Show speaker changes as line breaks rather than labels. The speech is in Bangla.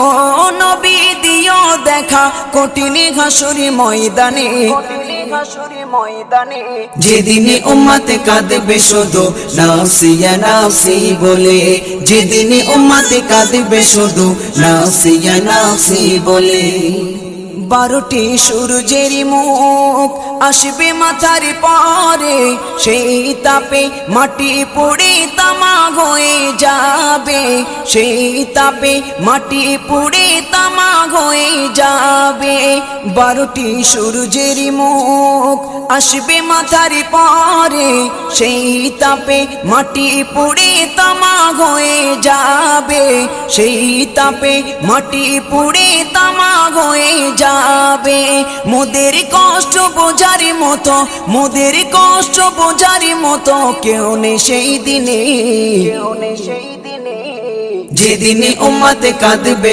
ও নবী দিও দেখা কঠিন হাসুরি ময়দানে, যেদিনে উম্মত কাঁদবে শুধু নাফসি ইয়া নাফসি বলে, যেদিনে উম্মত কাঁদবে শুধু নাফসি ইয়া নাফসি বলে। 12টি সূর্যের মুখ আসবে মাথার পরে, সেই তাপে মাটি পুড়ে তামা হয়ে যাবে, সেই তাপে মাটি পুড়ে তামা হয়ে যাবে। 12টি সূর্যের মুখ আসবে মাথার পরে, সেই তাপে মাটি পুড়ে তামা হয়ে যাবে, সেই তাপে মাটি পুড়ে তামা হয়ে যাবে। মোদের কষ্ট বোঝার মতো, মোদের কষ্ট বোঝার মতো কেউ নেই সেই দিনে, যেদিনে উম্মত কাঁদবে